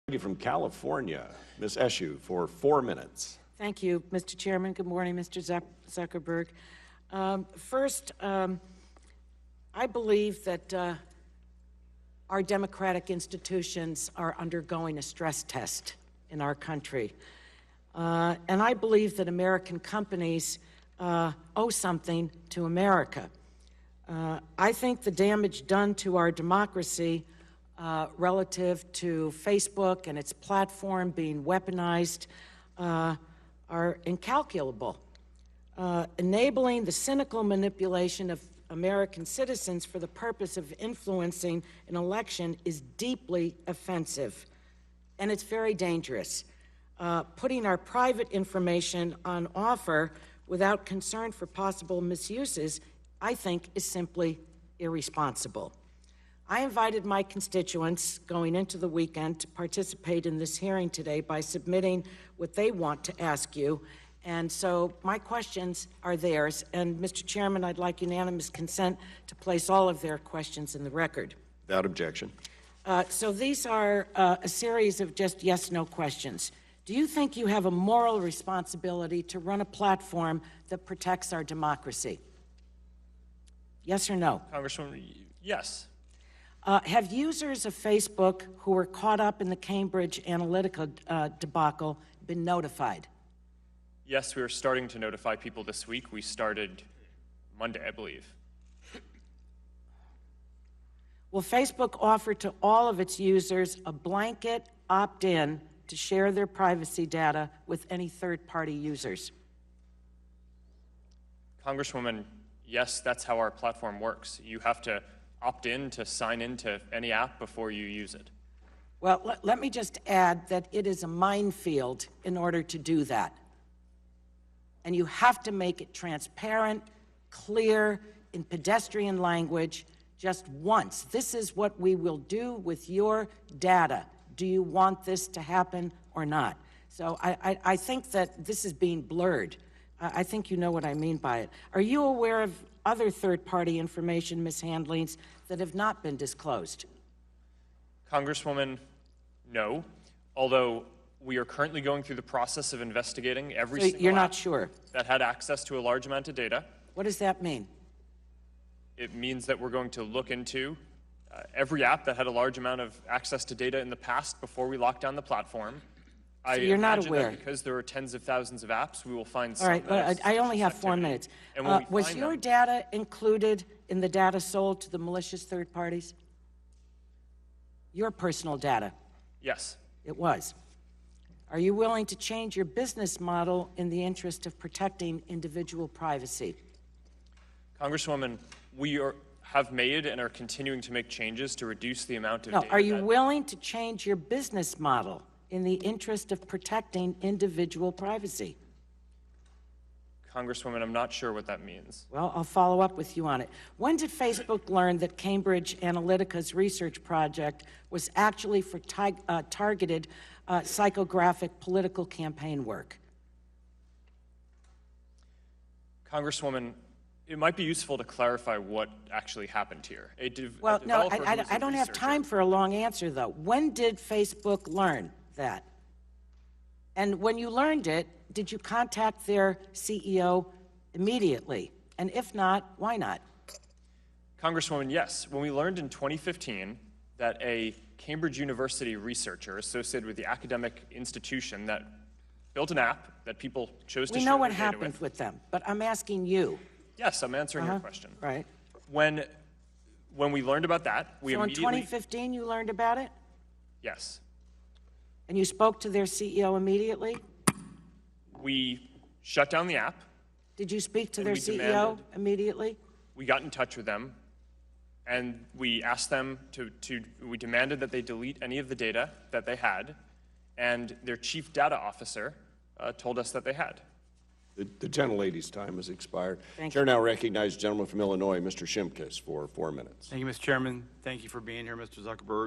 From California, Ms. Eshoo, for 4 minutes. Thank you, Mr. Chairman. Good morning, Mr. Zuckerberg. First, I believe that our democratic institutions are undergoing a stress test in our country. And I believe that American companies owe something to America. I think the damage done to our democracy relative to Facebook and its platform being weaponized are incalculable. Enabling the cynical manipulation of American citizens for the purpose of influencing an election is deeply offensive, and it's very dangerous. Putting our private information on offer without concern for possible misuses, I think, is simply irresponsible. I invited my constituents going into the weekend to participate in this hearing today by submitting what they want to ask you. And so my questions are theirs. And Mr. Chairman, I'd like unanimous consent to place all of their questions in the record. Without objection. So these are a series of just yes/no questions. Do you think you have a moral responsibility to run a platform that protects our democracy? Yes or no? Congresswoman, yes. Have users of Facebook who were caught up in the Cambridge Analytica debacle been notified? Yes, we are starting to notify people this week. We started Monday, I believe. Will Facebook offer to all of its users a blanket opt-in to share their privacy data with any third-party users? Congresswoman, yes, that's how our platform works. You have to opt in to sign into any app before you use it. Well, let me just add that it is a minefield in order to do that. And you have to make it transparent, clear, in pedestrian language, just once. This is what we will do with your data. Do you want this to happen or not? So I think that this is being blurred. I think you know what I mean by it. Are you aware of other third-party information mishandlings that have not been disclosed? Congresswoman, no. Although we are currently going through the process of investigating every single you're not app sure that had access to a large amount of data. What does that mean? It means that we're going to look into every app that had a large amount of access to data in the past before we lock down the platform. So you're not aware. That because there are tens of thousands of apps, we will find some. All right, but I only have 4 minutes. Was your data included in the data sold to the malicious third parties? Your personal data? Yes. It was. Are you willing to change your business model in the interest of protecting individual privacy? Congresswoman, we have made and are continuing to make changes to reduce the amount of data. Are you willing to change your business model in the interest of protecting individual privacy? Congresswoman, I'm not sure what that means. Well, I'll follow up with you on it. When did Facebook learn that Cambridge Analytica's research project was actually for targeted psychographic political campaign work? Congresswoman, it might be useful to clarify what actually happened here. Well, no, I don't have time for a long answer, though. When did Facebook learn that? And when you learned it, did you contact their CEO immediately? And if not, why not? Congresswoman, yes. When we learned in 2015 that a Cambridge University researcher associated with the academic institution that built an app that people chose to share We know what their data happened with them, but I'm asking you. Yes, I'm answering your question. Right. When we learned about that, we immediately... So in 2015 you learned about it? Yes. And you spoke to their CEO immediately? We shut down the app. Did you speak to their CEO immediately? We got in touch with them, and we asked them we demanded that they delete any of the data that they had, and their chief data officer told us that they had. The gentlelady's time has expired. Thank Chair you. now recognizes the gentleman from Illinois, Mr. Shimkus, for 4 minutes. Thank you, Mr. Chairman. Thank you for being here, Mr. Zuckerberg.